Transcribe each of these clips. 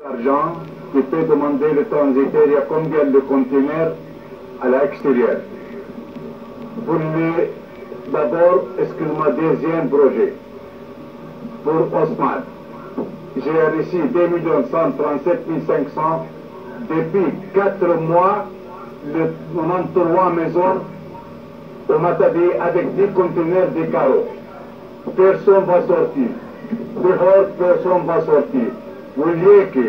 L'argent qui peut demander le transitaire, il y a combien de conteneurs à l'extérieur. D'abord, excuse-moi, deuxième projet. Pour Osman, j'ai reçu 2 137 500 depuis 4 mois, le 93 maisons au Matabi avec 10 conteneurs de carreaux. Personne ne va sortir. Dehors, personne ne va sortir. Vous voyez que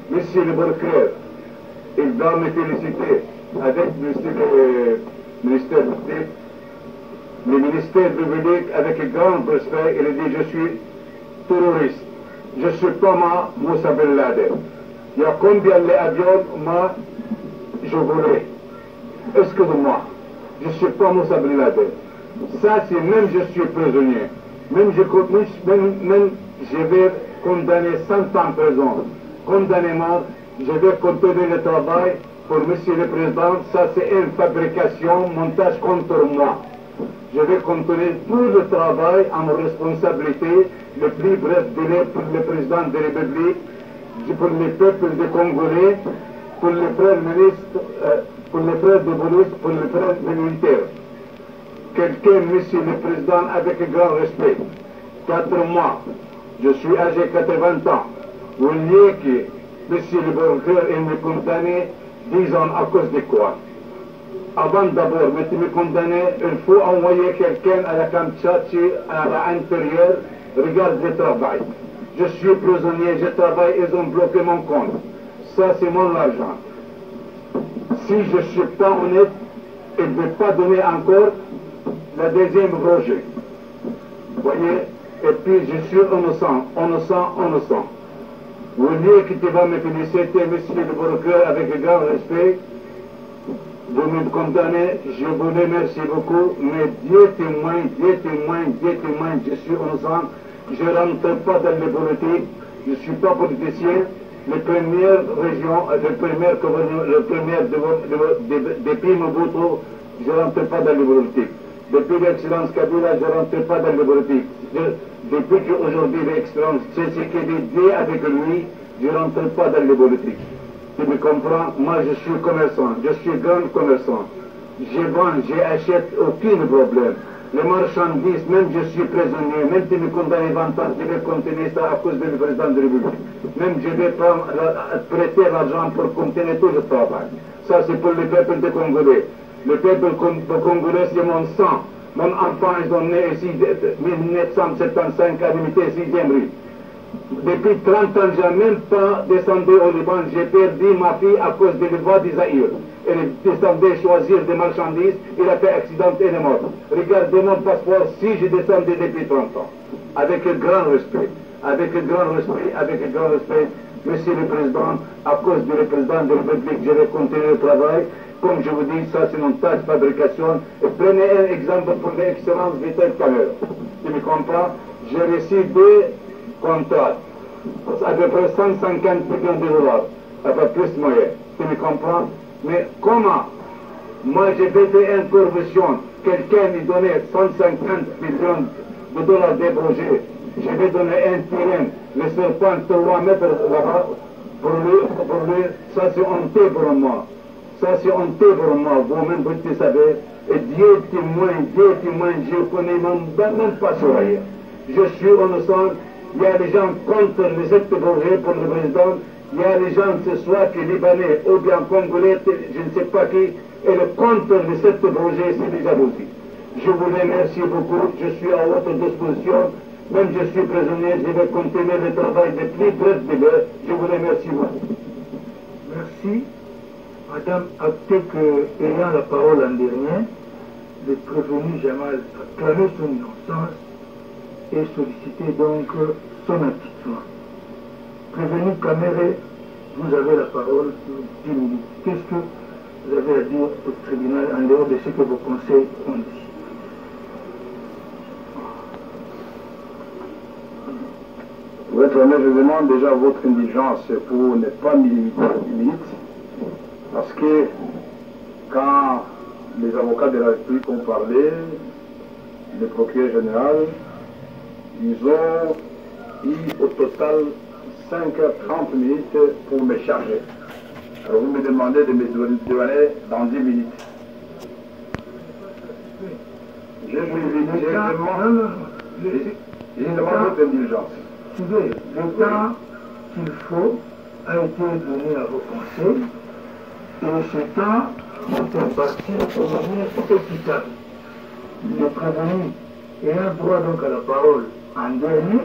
monsieur le procureur, il doit me féliciter avec le ministère public avec grand respect. Il dit je suis terroriste. Je ne suis pas Moussa Ben Laden. Il y a combien d'avions, moi, je voulais. Excusez-moi, je ne suis pas Moussa Ben Laden. Ça, c'est même je suis prisonnier. Même je vais condamner 100 ans de prison. Condamné mort, je vais continuer le travail pour monsieur le président. Ça, c'est une fabrication, montage contre moi. Je vais continuer tout le travail en responsabilité, le plus bref délai pour le président de la République, pour le peuple des Congolais, pour les frères ministres, pour les frères de police, pour les frères militaires. Quelqu'un, monsieur le président, avec grand respect, 4 mois, je suis âgé de 80 ans. Vous voyez que monsieur le procureur est me condamné 10 ans à cause de quoi? Avant d'abord de me condamner, il faut envoyer quelqu'un à la Kamtchatka, à l'intérieur, regarde le travail. Je suis prisonnier, je travaille, ils ont bloqué mon compte. Ça, c'est mon argent. Si je ne suis pas honnête, ils ne veulent pas donner encore la deuxième projet. Vous voyez? Et puis je suis innocent. Vous voyez que tu vas me féliciter, monsieur le procureur, avec grand respect. Vous me condamnez, je vous remercie beaucoup, mais Dieu témoin, je suis innocent. Je ne rentre pas dans les politiques, je ne suis pas politicien. Les premières régions, le premier depuis Mobutu, je ne rentre pas dans les politiques. Depuis l'excellence Kabila, je ne rentre pas dans les politiques. Depuis qu'aujourd'hui l'excellence Tshisekedi est avec lui, je ne rentre pas dans les politiques. Tu me comprends? Moi je suis commerçant, je suis grand commerçant. Je vends, j'achète, aucun problème. Les marchandises, même je suis prisonnier, même si me condamne 20 ans, je vais continuer ça à cause du président de la République. Même je vais prêter l'argent pour continuer tout le travail. Ça c'est pour le peuple des Congolais. Le peuple congolais c'est mon sang. Mon enfant ils sont nés ici en 1975 à l'unité 6e rue. Depuis 30 ans, je n'ai même pas descendu au Liban. J'ai perdu ma fille à cause de voies d'Isaïr. Elle descendait choisir des marchandises. Il a fait accident et elle est morte. Regardez mon passeport si je descendais depuis 30 ans. Avec grand respect. Monsieur le Président, à cause du président de la République, je vais continuer le travail. Comme je vous dis, ça c'est une tâche de fabrication. Et prenez un exemple pour l'excellence Vital Kamel. Tu me comprends? J'ai reçu 2 contrat, à peu près 150 millions de dollars, à peu plus moyen, tu me comprends? Mais comment? Moi j'ai fait une corruption, quelqu'un me donnait 150 millions de dollars de projet, je vais donner un terrain, le serpent 3 mètres là-bas, pour lui, ça c'est honteux pour moi. Vous-même vous le savez, et Dieu témoin, je connais même pas sur rien. Je suis innocent. Il y a des gens contre les actes projets pour le président. Il y a des gens ce soir qui Libanais ou bien Congolais, je ne sais pas qui, et le contre les actes projets, c'est déjà aussi. Je vous remercie beaucoup. Je suis à votre disposition. Même je suis prisonnier, je vais continuer le travail de plus bref délai. Je vous remercie beaucoup. Merci. Madame, actez que, ayant la parole en dernier, le prévenu Jamal a clamé son innocence et sollicité donc son acquittement. Prévenu Kamere, vous avez la parole pour 10 minutes. Qu'est-ce que vous avez à dire au tribunal en dehors de ce que vos conseils ont dit? Votre honneur, je demande déjà votre indulgence pour ne pas m'y limiter, parce que quand les avocats de la République ont parlé, le procureur général, ils ont eu au total 5h30 pour me charger. Alors vous me demandez de me donner dans 10 minutes. Je demande votre indulgence. Le temps qu'il faut a été donné à vos conseils et ce temps est imparti de manière équitable. Le prévenu ayant droit donc à la parole en dernier,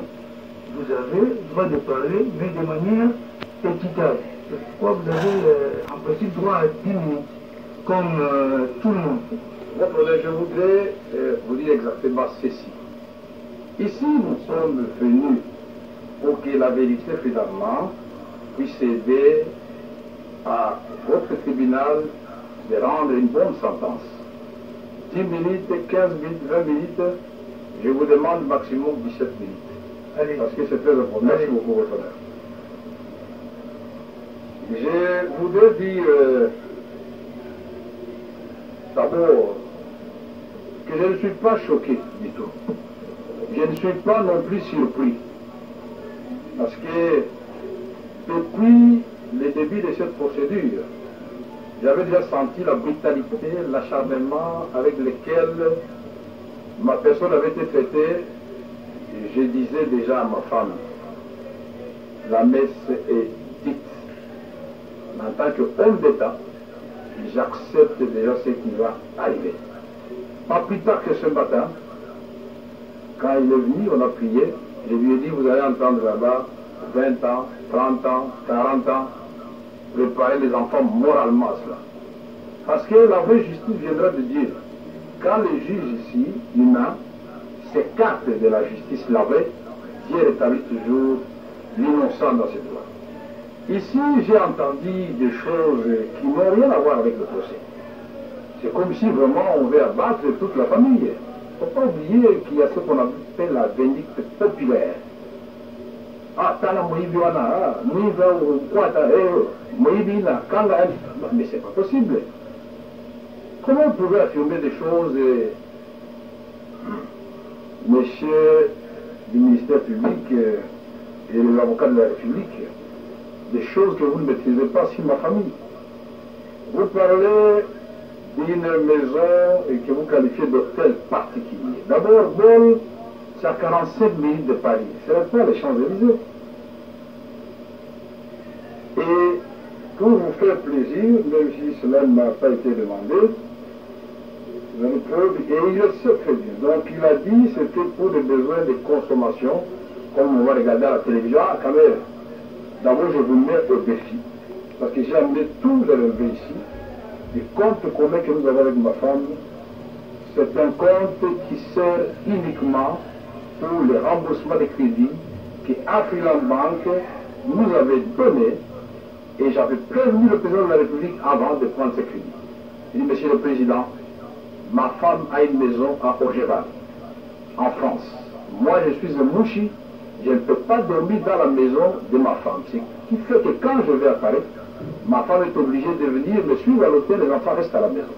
vous avez le droit de parler, mais de manière équitable. C'est pourquoi vous avez en principe droit à 10 minutes, comme tout le monde. Votre honneur, je voudrais vous dire exactement ceci. Ici, nous sommes venus pour que la vérité, finalement, puisse aider à votre tribunal de rendre une bonne sentence. 10 minutes, 15 minutes, 20 minutes, je vous demande maximum 17 minutes. Allez. Parce que c'est très important. Merci beaucoup, votre honneur. Je voudrais dire d'abord que je ne suis pas choqué du tout. Je ne suis pas non plus surpris. Parce que depuis le début de cette procédure, j'avais déjà senti la brutalité, l'acharnement avec lequel ma personne avait été traitée. Je disais déjà à ma femme, la messe est dite. En tant qu'homme d'État, j'accepte déjà ce qui va arriver. Pas plus tard que ce matin, quand il est venu, on a prié, je lui ai dit, vous allez entendre là-bas 20 ans, 30 ans, 40 ans, préparer les enfants moralement à cela. Parce que la vraie justice viendra de Dieu. Quand les juges ici, humains, s'écartent de la justice la vraie, Dieu rétablit toujours l'innocent dans cette loi. Ici, j'ai entendu des choses qui n'ont rien à voir avec le procès. C'est comme si vraiment on veut abattre toute la famille. Il ne faut pas oublier qu'il y a ce qu'on appelle la vindicte populaire. Ah, t'as la Moïbiana, mais c'est pas possible. Comment vous pouvez affirmer des choses, monsieur du ministère public et les avocats de la République, des choses que vous ne maîtrisez pas sur ma famille? Vous parlez d'une maison et que vous qualifiez d'hôtel particulier. D'abord, Bol, c'est à 45 minutes de Paris. Ce n'est pas les Champs-Élysées. Et pour vous faire plaisir, même si cela ne m'a pas été demandé, vous avez preuve, et il le sait très bien. Donc il a dit que c'était pour des besoins de consommation, comme on va regarder à la télévision, à la caméra. D'abord, je vous mets au défi, parce que j'ai amené tous les relevés ici. Le compte commun que nous avons avec ma femme, c'est un compte qui sert uniquement pour le remboursement des crédits qu'Afriland Bank nous avait donné, et j'avais prévenu le président de la République avant de prendre ces crédits. Il dit, monsieur le président, ma femme a une maison à Orgeval, en France. Moi, je suis un mouchi, je ne peux pas dormir dans la maison de ma femme. Ce qui fait que quand je vais à Paris, ma femme est obligée de venir me suivre à l'hôtel, les enfants restent à la maison.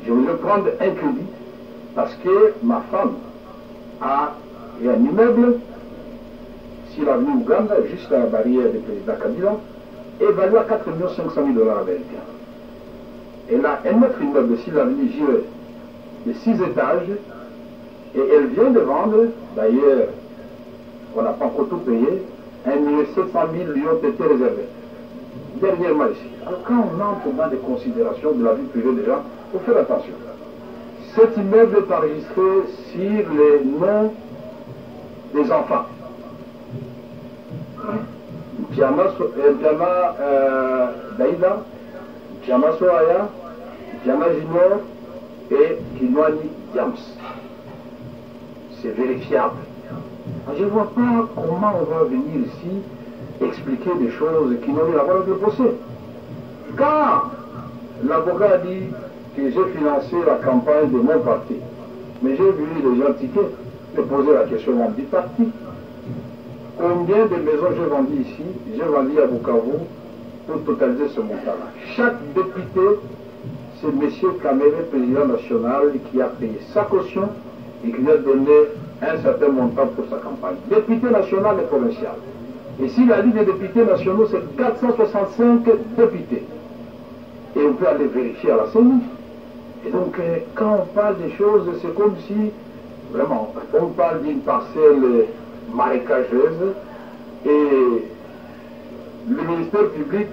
Je voulais prendre un crédit parce que ma femme a un immeuble sur l'avenue Ouganda, juste à la barrière du président Kabila, évalué à 4 500 000 $ américains. Elle a un autre immeuble sur l'avenue Giré de 6 étages et elle vient de vendre, d'ailleurs, on n'a pas encore tout payé, 1 700 000 lui ont été réservés. Dernièrement ici. Alors quand on entre dans des considérations de la vie privée des gens, il faut faire attention. Cet immeuble est enregistré sur les noms des enfants. Diama Daïda, Diama Soaya, Diama Junior et Kinwani Diams. C'est vérifiable. Je ne vois pas comment on va venir ici expliquer des choses qui n'ont rien à voir avec le procès. Quand l'avocat a dit que j'ai financé la campagne de mon parti, mais j'ai vu les gens tickets me poser la question à mon parti. Combien de maisons j'ai vendues ici? J'ai vendu à Bukavu pour totaliser ce montant-là. Chaque député, c'est M. Kamere, président national, qui a payé sa caution et qui lui a donné un certain montant pour sa campagne. Député national et provincial. Ici, la liste des députés nationaux, c'est 465 députés. Et on peut aller vérifier à la CENI. Et donc, quand on parle des choses, c'est comme si, vraiment, on parle d'une parcelle marécageuse et le ministère public,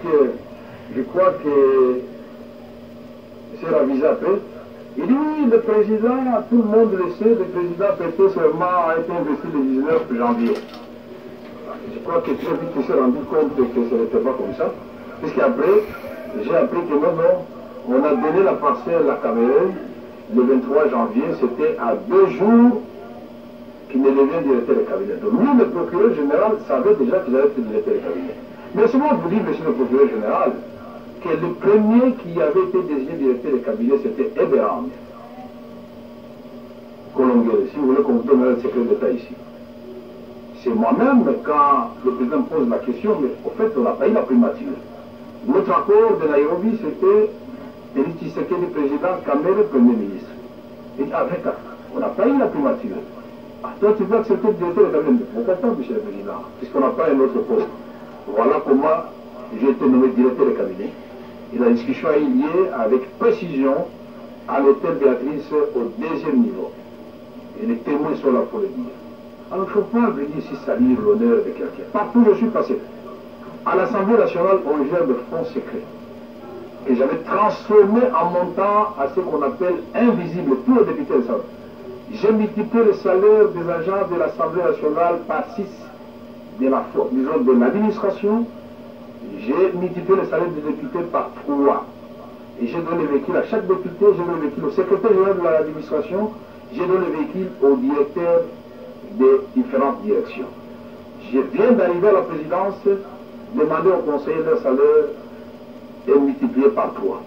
je crois que c'est Ravisé après, il dit oui, le président, tout le monde le sait, le président Pété seulement a été investi le 19 janvier. Je crois que très vite il s'est rendu compte que ce n'était pas comme ça, puisqu'après, j'ai appris que non, on a donné la parcelle à Cameroun le 23 janvier, c'était à 2 jours qu'il ne devient directeur de cabinet. Donc lui, le procureur général, savait déjà qu'il allait être directeur de cabinet. Mais seulement vous dites, monsieur le procureur général, que le premier qui avait été désigné directeur de cabinet, c'était Eberhard Kolongere, si vous voulez qu'on vous donne le secret d'État ici. C'est moi-même, quand le président pose la question, mais au fait, on n'a pas eu la primature. Notre accord de Nairobi, c'était Félix Tshisekedi, président, Kamere, premier ministre. Et avec, on n'a pas eu la primature. Ah, toi, tu veux accepter le directeur de cabinet? Pourquoi pas, monsieur le président, puisqu'on n'a pas un autre poste. Voilà comment j'ai été nommé directeur de cabinet. Et la discussion a eu lieu avec précision à l'hôtel Béatrice au 2e niveau. Et les témoins sont là pour le dire. Alors, il ne faut pas venir ici salir l'honneur de quelqu'un. Partout où je suis passé, à l'Assemblée nationale, on gère de fonds secrets. Et j'avais transformé en montant à ce qu'on appelle invisible, tous les députés de l'Assemblée. J'ai multiplié le salaire des agents de l'Assemblée nationale par 6 de l'administration. J'ai multiplié le salaire des députés par 3. Et j'ai donné le véhicule à chaque député, j'ai donné le véhicule au secrétaire général de l'administration, j'ai donné le véhicule au directeur des différentes directions. Je viens d'arriver à la présidence, demander aux conseillers leur salaire et multiplié par 3.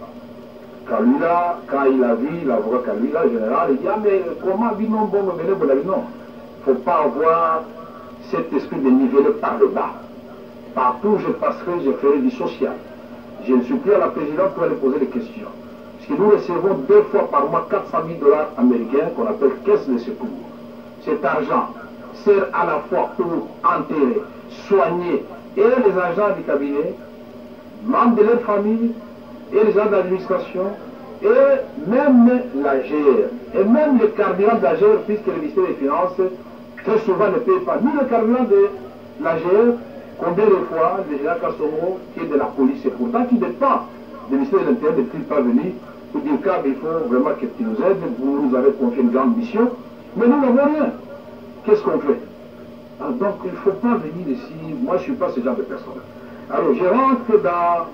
Kalula, quand il a vu l'avocat Kalula, général, il dit ah mais comment non bon me venez, non, il ne faut pas avoir cet esprit de niveler par le bas. Partout où je passerai, je ferai du social. Je ne suis plus à la présidence pour aller poser des questions. Parce que nous recevons 2 fois par mois 400 000 $ américains qu'on appelle caisse de secours. Cet argent sert à la fois pour enterrer, soigner et les agents du cabinet, membres de leur famille, et les gens d'administration, et même la GR, et même le carburant de la GR, puisque le ministère des Finances, très souvent ne paye pas ni le carburant de la GR, combien de fois le général Kassomo, qui est de la police, et pourtant qui dépend du ministère de l'Intérieur, n'est-il pas venu pour dire qu'il faut vraiment que tu nous aides, vous nous avez confié une grande mission, mais nous n'avons rien. Qu'est-ce qu'on fait? Alors, donc il ne faut pas venir ici, moi je ne suis pas ce genre de personne. Alors je rentre dans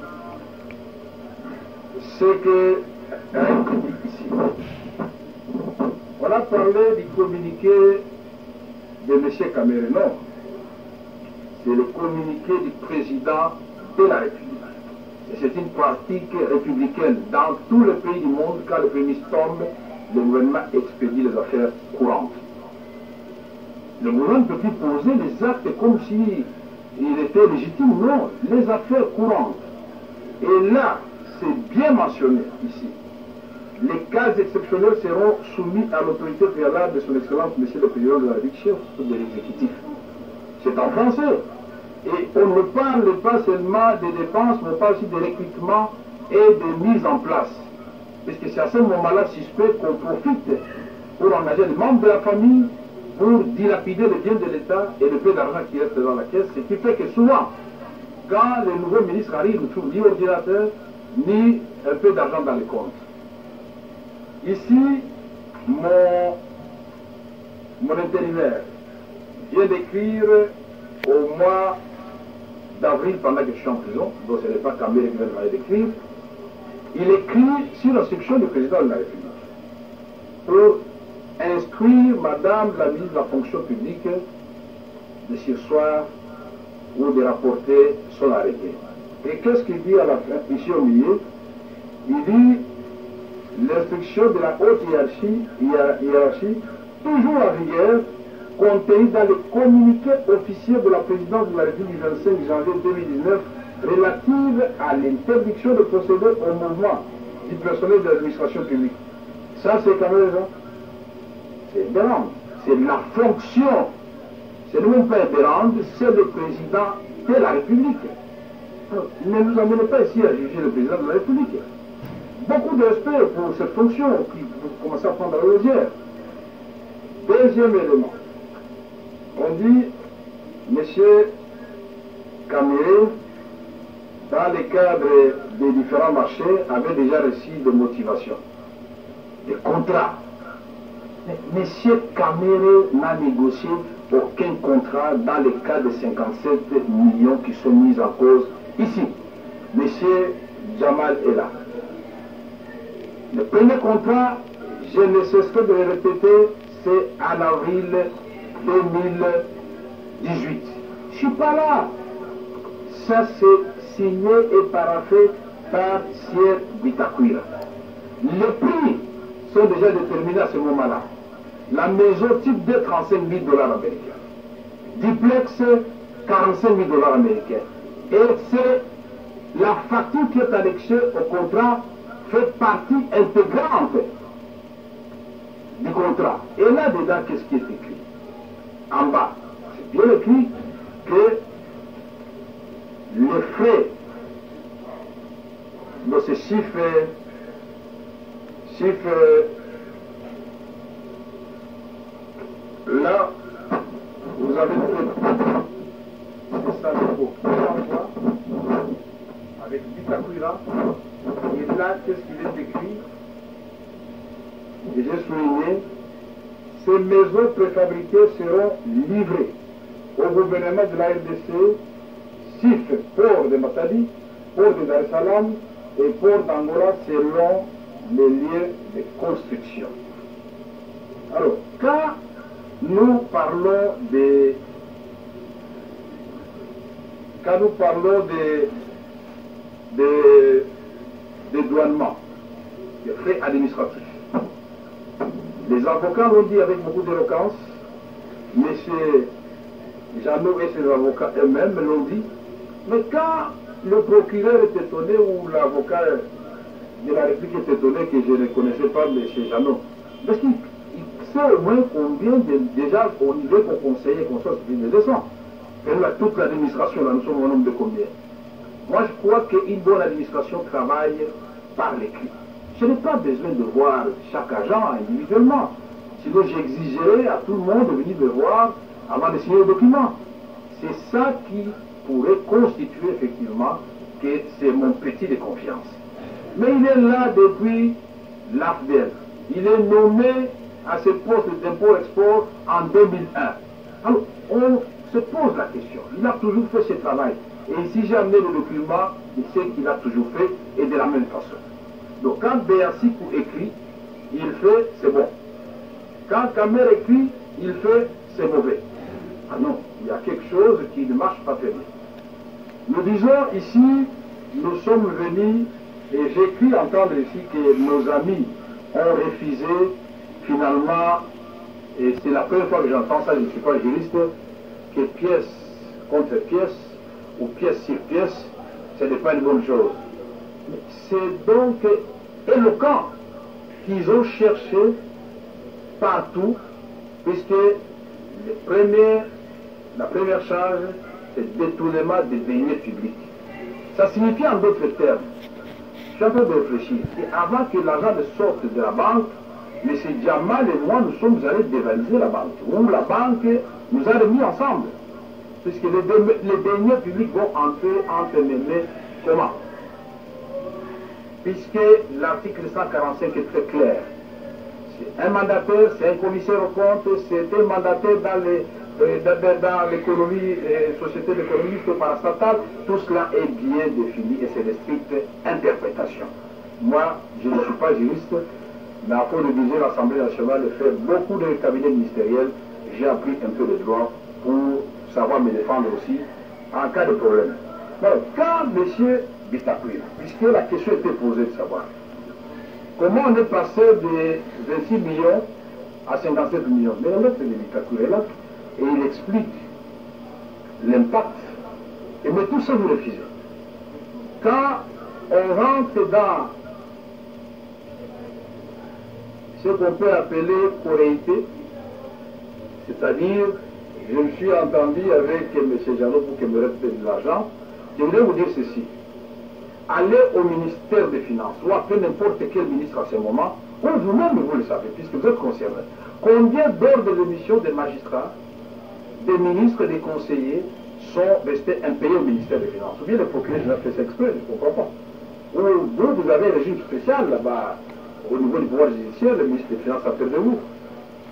ce que ici. On a parlé du communiqué de M. Cameron. Non, c'est le communiqué du président de la République. Et c'est une pratique républicaine. Dans tous les pays du monde, quand le Premier ministre tombe, le gouvernement expédie les affaires courantes. Le gouvernement ne peut plus poser les actes comme s'il était légitime. Non, les affaires courantes. Et là, c'est bien mentionné ici. Les cas exceptionnels seront soumis à l'autorité préalable de son Excellence, Monsieur le Président de la République, chef de l'exécutif. C'est en français. Et on ne parle pas seulement des dépenses, mais on parle aussi des recrutements et des mises en place. Puisque c'est à ce moment-là suspect qu'on profite pour engager les membres de la famille pour dilapider le bien de l'État et le peu d'argent qui reste dans la caisse. Ce qui fait que souvent, quand les nouveaux ministres arrivent, ils ne trouvent ni ordinateur, ni un peu d'argent dans les comptes. Ici, mon intérimaire vient d'écrire au mois d'avril, pendant que je suis en prison, donc ce n'est pas Kamere qui vient d'écrire, il écrit sur l'instruction du président de la République pour instruire Madame la ministre de la fonction publique de surseoir ou de rapporter son arrêté. Et qu'est-ce qu'il dit à la fin, ici au milieu? Il dit l'instruction de la haute hiérarchie, toujours en vigueur, contenue dans le communiqué officiel de la présidence de la République du 25 janvier 2019 relative à l'interdiction de procéder au mouvement du personnel de l'administration publique. Ça, c'est quand même raison. C'est énorme. C'est la fonction Ce n'est même pas Berande, c'est le président de la République. Alors, ne nous amenez pas ici à juger le président de la République. Beaucoup de respect pour cette fonction qui vous commencez à prendre à la légère. Deuxième élément, on dit, monsieur Caméré, dans le cadre des différents marchés, avait déjà reçu des motivations, des contrats. Mais monsieur Caméré n'a négocié aucun contrat dans le cas de 57 millions qui sont mis en cause ici. Monsieur Jamal est là. Le premier contrat, je ne cesserai de le répéter, c'est en avril 2018. Je ne suis pas là. Ça, c'est signé et paraphé par Sier Bitakwira. Les prix sont déjà déterminés à ce moment-là. La maison type de 35 000 $ américains. Duplex, 45 000 $ américains. Et c'est la facture qui est annexée au contrat fait partie intégrante du contrat. Et là-dedans, qu'est-ce qui est écrit? En bas, c'est bien écrit que les frais de ce chiffre là, vous avez c'est ça le mot. Avec Bitakwira, et là, qu'est-ce qu'il est écrit? Et j'ai souligné, ces maisons préfabriquées seront livrées au gouvernement de la RDC, SIF, port de Matadi, port de Dar es Salaam et port d'Angola selon les lieux de construction. Alors, quand nous parlons des douanements, des frais administratifs, les avocats l'ont dit avec beaucoup d'éloquence, M. Jeannot et ses avocats eux-mêmes l'ont dit, mais quand le procureur est étonné ou l'avocat de la République est étonné que je ne connaissais pas M. Jeannot, parce qu'il sait au moins combien déjà au niveau qu'on conseillait qu'on soit suivi de 200. Et là, toute l'administration, là, nous sommes au nombre de combien? Moi, je crois qu'une bonne administration travaille par l'écrit. Je n'ai pas besoin de voir chaque agent individuellement. Sinon, j'exigerais à tout le monde de venir me voir avant de signer le document. C'est ça qui pourrait constituer effectivement que c'est mon petit de confiance. Mais il est là depuis l'AFDEL. Il est nommé à ce poste d'import-export en 2001. Alors, on se pose la question. Il a toujours fait ce travail. Et si j'ai amené le document, il sait qu'il a toujours fait et de la même façon. Donc quand Béassikou écrit, il fait, c'est bon. Quand Kamer écrit, il fait, c'est mauvais. Ah non, il y a quelque chose qui ne marche pas très bien. Nous disons ici, nous sommes venus, et j'ai cru entendre ici que nos amis ont refusé finalement, et c'est la première fois que j'entends ça, je ne suis pas juriste, que pièce contre pièce, ou pièce sur pièce, ce n'est pas une bonne chose. C'est donc éloquent qu'ils ont cherché partout, puisque la première charge, c'est détournement des deniers publics. Ça signifie en d'autres termes, je suis en train de réfléchir, qu'avant que l'argent ne sorte de la banque, M. Jamal et moi, nous sommes allés dévaliser la banque, ou la banque nous a remis ensemble. Puisque les deniers publics vont entrer entre les mains comment? Puisque l'article 145 est très clair. C'est un mandataire, c'est un commissaire au compte, c'est un mandataire dans l'économie, société d'économiste parastatale, tout cela est bien défini et c'est de stricte interprétation. Moi, je ne suis pas juriste, mais à cause de budget, l'Assemblée nationale fait beaucoup de cabinets ministériels, j'ai appris un peu de droit pour savoir me défendre aussi en cas de problème. Donc, quand M. Bitakwira, puisque la question était posée de savoir comment on est passé de 26 millions à 57 millions, mais la lettre de Bitakwira est là et il explique l'impact. Et mais tout ça vous refusez. Quand on rentre dans ce qu'on peut appeler coréité, c'est-à-dire je me suis entendu avec M. Jeannot pour qu'il me reste de l'argent. Je voudrais vous dire ceci. Allez au ministère des Finances, ou appelez n'importe quel ministre à ce moment, ou vous-même vous le savez, puisque vous êtes concerné. Combien d'heures de l'émission des magistrats, des ministres et des conseillers sont restés impayés au ministère des Finances? Ou bien le procureur général fait ça exprès, je ne comprends pas. Ou vous avez un régime spécial là-bas, au niveau du pouvoir judiciaire, le ministre des Finances a fait de vous.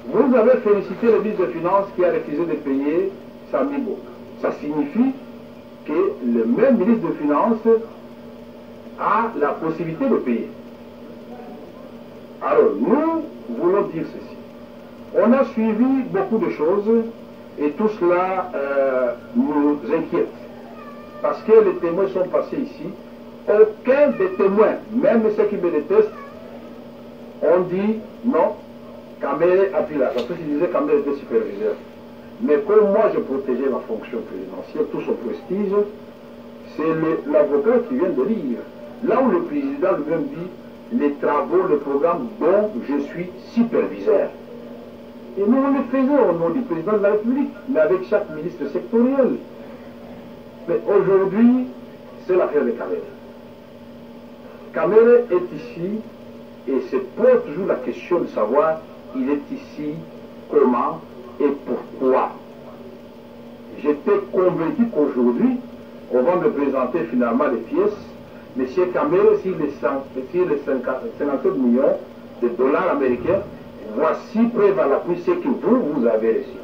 Vous avez félicité le ministre des Finances qui a refusé de payer Samibo. Ça signifie que le même ministre des Finances a la possibilité de payer. Alors, nous voulons dire ceci. On a suivi beaucoup de choses et tout cela nous inquiète. Parce que les témoins sont passés ici. Aucun des témoins, même ceux qui me détestent, ont dit non, Kamere a pris l'argent. Tous ils disaient Kamere était superviseur. Mais comme moi je protégeais ma fonction présidentielle, tout son prestige, c'est l'avocat qui vient de lire. Là où le président lui-même dit les travaux, le programme dont je suis superviseur. Et nous on le faisait au nom du président de la République, mais avec chaque ministre sectoriel. Mais aujourd'hui, c'est l'affaire de Kamere. Kamere est ici et se pose toujours la question de savoir il est ici, comment et pourquoi. J'étais convaincu qu'aujourd'hui, on va me présenter finalement les pièces. Monsieur Kamere, s'il est 57 millions de dollars américains, voici preuve à l'appui ce que vous avez reçu.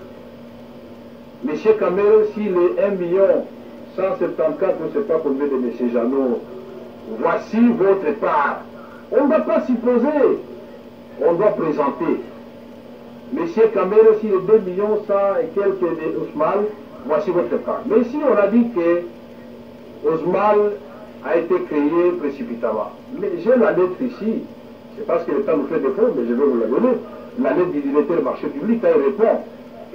Monsieur Kamere, s'il est 1 million 174, je ne sais pas combien de M. Jeannot, voici votre part. On ne doit pas s'y poser, on doit présenter. Monsieur Kamere, s'il est 2 millions 100 et quelques de Ousmane, voici votre part. Mais ici, on a dit que Ousmane a été créé précipitamment. Mais j'ai la lettre ici, c'est parce que le temps nous fait défaut, mais je vais vous la donner. La lettre du directeur du marché public, quand il répond,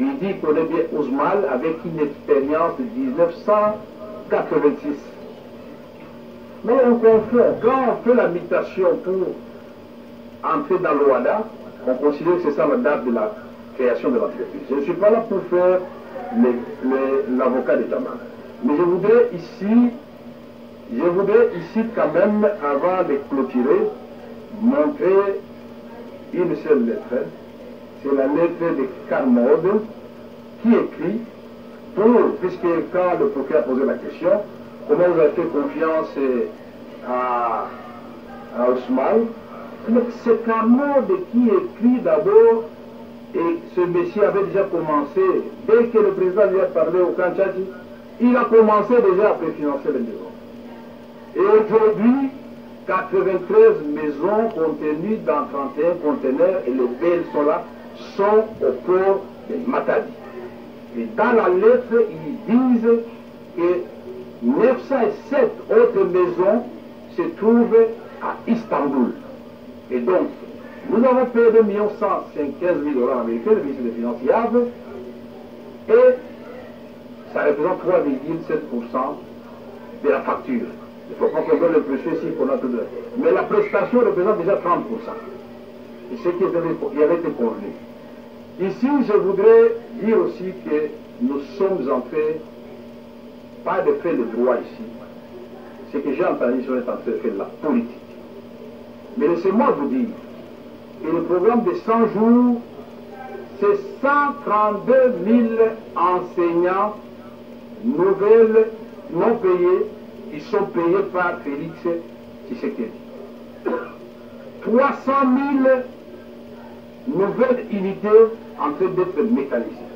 il dit qu'on est bien Ousmane avec une expérience de 1986. Mais on confond. Quand on fait la mutation pour entrer dans l'OADA, on considère que c'est ça la date de la création de l'entreprise. Je ne suis pas là pour faire l'avocat de Tamar. Mais je voudrais ici quand même, avant de clôturer, montrer une seule lettre. C'est la lettre de Carmode qui écrit puisque quand le procureur a posé la question, comment vous avez fait confiance à Ousmane, c'est Carmode qui écrit d'abord, et ce monsieur avait déjà commencé, dès que le président lui a parlé au Kanchati, il a commencé déjà à préfinancer les maisons. Et aujourd'hui, 93 maisons contenues dans 31 conteneurs et les belles sont là, sont au port de Matadi. Et dans la lettre, ils disent que 907 autres maisons se trouvent à Istanbul. Et donc, nous avons payé 2 115 000 dollars américains, le ministre des Finances y avait, et ça représente 3,7% de la facture. Il ne faut pas qu'on donne l'impression ici qu'on a tout de... Mais la prestation représente déjà 30%. Et ce qui avait été convenu. Ici, je voudrais dire aussi que nous sommes en fait, pas de fait de droit ici. Ce que j'ai entendu, c'est en train de faire de la politique. Mais laissez-moi vous dire que le programme de 100 jours, c'est 132 000 enseignants nouvelles, non payés, qui sont payés par Félix Tshisekedi. 300 000 nouvelles unités en train d'être mécanisées.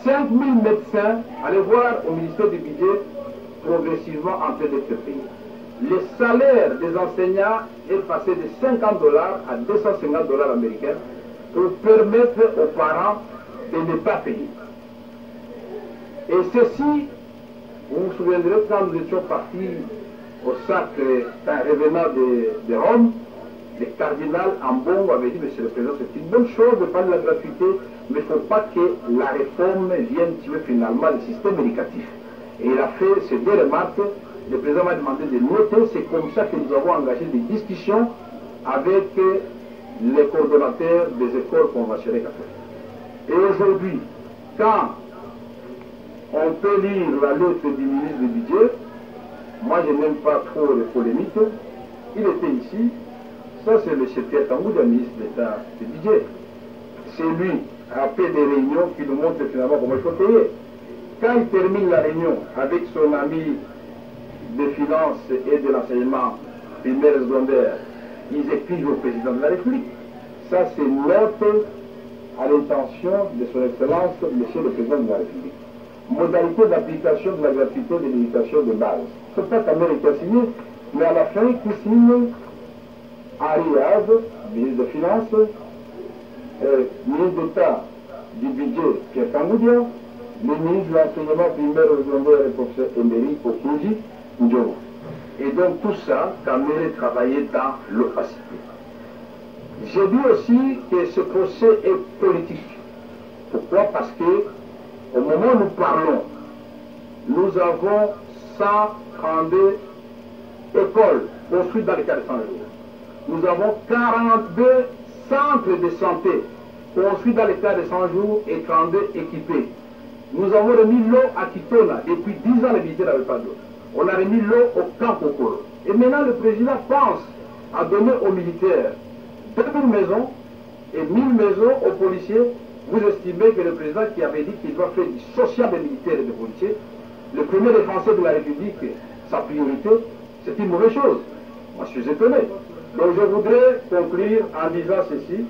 5 000 médecins, allez voir au ministère du Budget, progressivement en train d'être payés. Le salaire des enseignants est passé de 50 dollars à 250 dollars américains pour permettre aux parents de ne pas payer. Et ceci, vous vous souviendrez quand nous étions partis au sacre, revenant de Rome, le cardinal Ambongo avait dit, Monsieur le Président, c'est une bonne chose de parler de la gratuité, mais il ne faut pas que la réforme vienne tuer finalement le système éducatif. Et il a fait ces deux remarques. Le président m'a demandé de noter, c'est comme ça que nous avons engagé des discussions avec les coordonnateurs des écoles conventionnelles catholiques. Et aujourd'hui, quand on peut lire la lettre du ministre du budget, moi je n'aime pas trop les polémiques, il était ici, ça c'est le secrétaire Tangoudia, ministre d'État du budget. C'est lui, après des réunions, qui nous montre finalement comment il faut payer. Quand il termine la réunion avec son ami des finances et de l'enseignement primaire et secondaire, ils écrivent au président de la République. Ça c'est note à l'intention de son Excellence, Monsieur le Président de la République. Modalité d'application de la gratuité de l'éducation de base. Ce n'est pas qu'Amérique a signé, mais à la fin, qui signe Ariad, ministre des Finances, ministre d'État du budget, Pierre Tangoudia, le ministre de l'enseignement primaire et secondaire et professeur Emery Okuji Ndjogo. Et donc tout ça, Kamere travaillait dans l'opacité. J'ai dit aussi que ce procès est politique. Pourquoi? Parce que au moment où nous parlons, nous avons 132 écoles construites dans les 400 jours. Nous avons 42 centres de santé construits dans les cas de 100 jours et 32 équipés. Nous avons remis l'eau à Kitona. Depuis 10 ans, les militaires n'avaient pas d'eau. On a remis l'eau au camp Kokoro. Et maintenant, le président pense à donner aux militaires 2000 maisons et 1000 maisons aux policiers. Vous estimez que le président qui avait dit qu'il doit faire du social des militaires et des policiers, le premier défenseur de la République, sa priorité, c'est une mauvaise chose. Moi, je suis étonné. Donc, je voudrais conclure en disant ceci.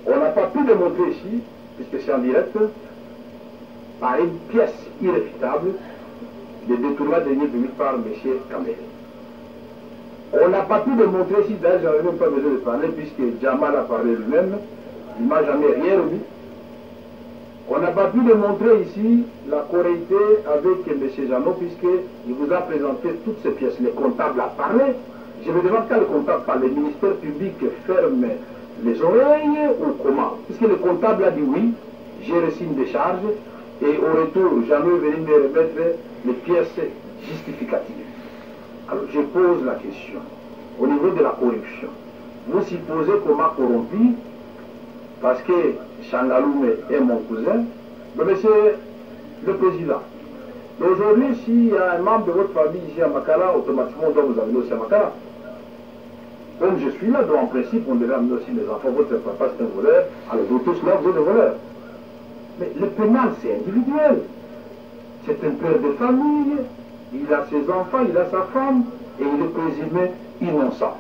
On n'a pas pu démontrer ici, puisque c'est en direct, par une pièce irréfutable, le détournement des deniers publics par M. Kamere. On n'a pas pu démontrer ici, d'ailleurs, je n'avais même pas besoin de parler, puisque Jamal a parlé lui-même, il ne m'a jamais rien remis. On n'a pas pu démontrer ici la correcté avec M. Jeannot, puisqu'il vous a présenté toutes ces pièces. Les comptables a parlé. Je me demande quand le comptable parle, les ministères publics ferment les oreilles ou comment? Puisque le comptable a dit oui, j'ai reçu une décharge, et au retour, Jeannot est venu me remettre les pièces justificatives. Alors je pose la question, au niveau de la corruption, vous supposez qu'on m'a corrompu parce que Changaloume est mon cousin, mais c'est le président. Aujourd'hui, s'il y a un membre de votre famille ici à Makala, automatiquement on doit vous amener aussi à Makala. Comme je suis là, donc en principe, on devrait amener aussi mes enfants. Votre papa c'est un voleur, alors vous tous là, vous êtes des voleurs. Mais le pénal, c'est individuel. C'est un père de famille, il a ses enfants, il a sa femme, et il est présumé innocent.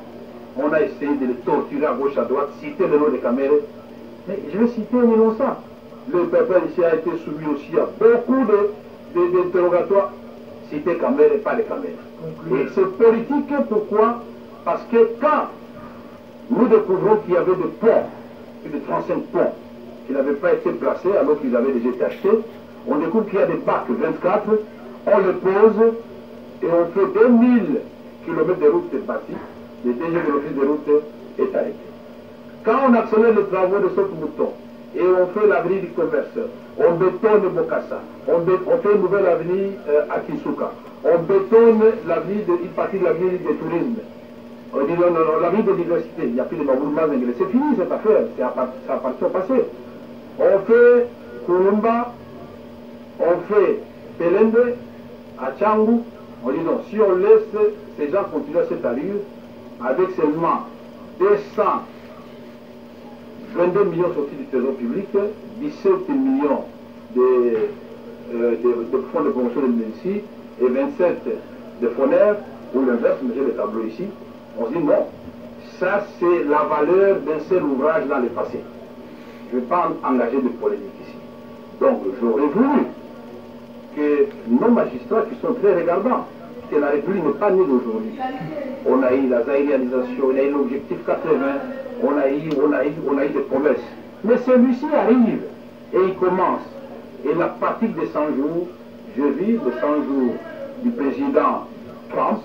On a essayé de le torturer à gauche, à droite, citer le nom de Kamere. Mais je vais citer un innocent. Le peuple ici a été soumis aussi à beaucoup d'interrogatoires. Citer Kamere, pas de Kamere. Et c'est politique, pourquoi? Parce que quand nous découvrons qu'il y avait des ponts, plus de 35 ponts, qui n'avaient pas été placés alors qu'ils avaient déjà été achetés, on découvre qu'il y a des bacs 24, on les pose et on fait 2000 km de route bâties, le DG de l'office de route est arrêté. Quand on accélère les travaux de Soto-Mouton et on fait l'avenue du commerce, on bétonne Bokassa, on fait une nouvelle avenue à Kisuka, on bétonne une partie de l'avenue du tourisme. On dit non, l'avenue de diversité, il n'y a plus de Maboulma anglais. C'est fini cette affaire, ça appartient au passé. On fait Kurumba, on fait Pelende, à Tchangou, on dit non, si on laisse ces gens continuer à cette allure, avec seulement 222 millions sortis du trésor public, 17 millions de fonds de promotion de l'INSI et 27 de FONER, ou l'inverse, mais j'ai le tableau ici, on se dit non, ça c'est la valeur d'un seul ouvrage dans le passé. Je ne vais pas engager de polémique ici. Donc j'aurais voulu que nos magistrats qui sont très regardants, que la République n'est pas née d'aujourd'hui. On a eu la zaïrianisation, on a eu l'objectif 80, on a eu des promesses. Mais celui-ci arrive et il commence. Et la pratique des 100 jours, je vis les 100 jours du président Trump,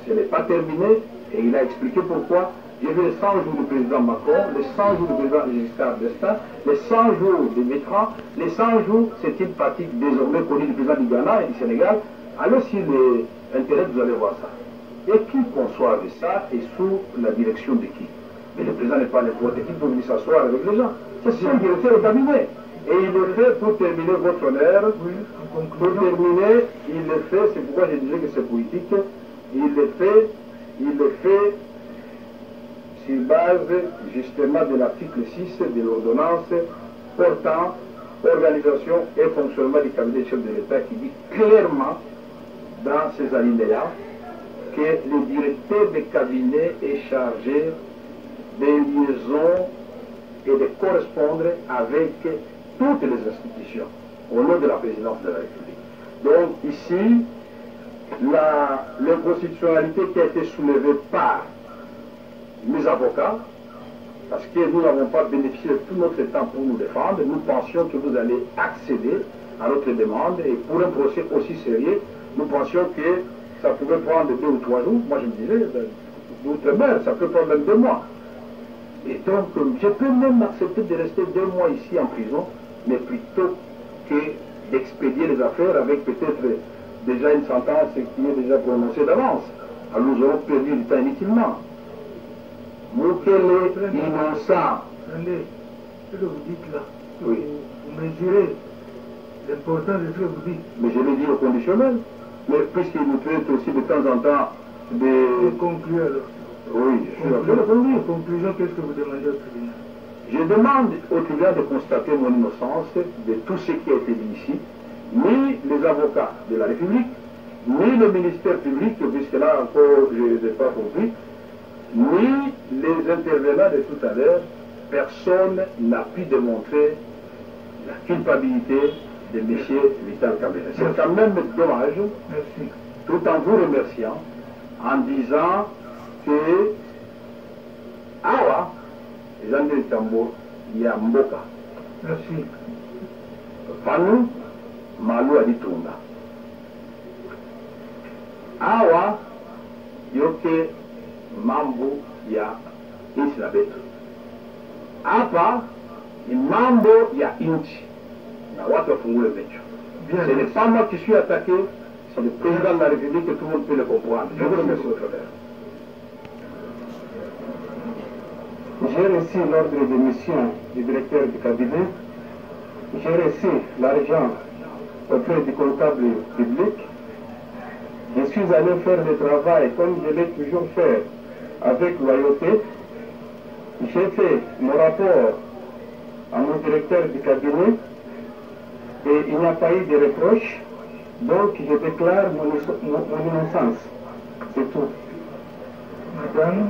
ce n'est pas terminé et il a expliqué pourquoi. J'ai vu les 100 jours du président Macron, les 100 jours du président Giscard d'Estaing, les 100 jours de Mitterrand, les 100 jours, c'est une pratique désormais connue du président du Ghana et du Sénégal. Allez sur Internet, vous allez voir ça. Et qui conçoivent ça et sous la direction de qui? Mais le président n'est pas n'importe qui pour venir s'asseoir avec les gens. C'est ça qui est fait au cabinet. Et il le fait pour terminer votre honneur. Oui, en Pour conclusion. terminer, il le fait, c'est pourquoi je disais que c'est politique, il le fait sur base justement de l'article 6 de l'ordonnance portant organisation et fonctionnement du cabinet chef de l'État qui dit clairement dans ces alinéas que le directeur de cabinet est chargé des liaisons et de correspondre avec toutes les institutions au nom de la présidence de la République. Donc ici, l'inconstitutionnalité qui a été soulevée par mes avocats, parce que nous n'avons pas bénéficié de tout notre temps pour nous défendre, nous pensions que vous allez accéder à notre demande et pour un procès aussi sérieux, nous pensions que ça pouvait prendre 2 ou 3 jours. Moi je me disais, d'outre-mer, ça peut prendre même 2 mois. Et donc, je peux même accepter de rester 2 mois ici en prison, mais plutôt que d'expédier les affaires avec peut-être déjà une sentence qui est déjà prononcée d'avance. Alors nous aurons perdu du temps inutilement. Mukele innocent. Attendez, ce que vous dites là, Oui. vous mesurez l'importance de ce que vous dites. Mais je l'ai dit au conditionnel. Mais puisqu'il nous traite aussi de temps en temps des... Et concluez alors. Oui, je suis en train de conclure. En conclusion, qu'est-ce que vous demandez au tribunal? Je demande au tribunal de constater mon innocence de tout ce qui a été dit ici. Ni les avocats de la République, ni le ministère public, puisque là encore je n'ai pas compris, ni les intervenants de tout à l'heure, personne n'a pu démontrer la culpabilité de M. Vital Kamerhe. C'est quand même dommage, Merci. tout en vous remerciant, en disant que Awa, les André Tambo, il y a Mboka. Merci. Vanu, Malu Aditunda. Awa, yoke mambo ya nchi na betu. Hapa ni mambo ya nchi na watu wafungule macho. Bien. Ce n'est pas moi qui suis attaqué, c'est le président de la République et tout le monde peut le comprendre. Je vous remercie, votre honneur. J'ai reçu l'ordre de mission du directeur du cabinet. J'ai reçu l'argent auprès du comptable public. Je suis allé faire le travail comme je l'ai toujours fait, avec loyauté. J'ai fait mon rapport à mon directeur du cabinet et il n'y a pas eu de reproche. Donc je déclare mon innocence. C'est tout. Madame,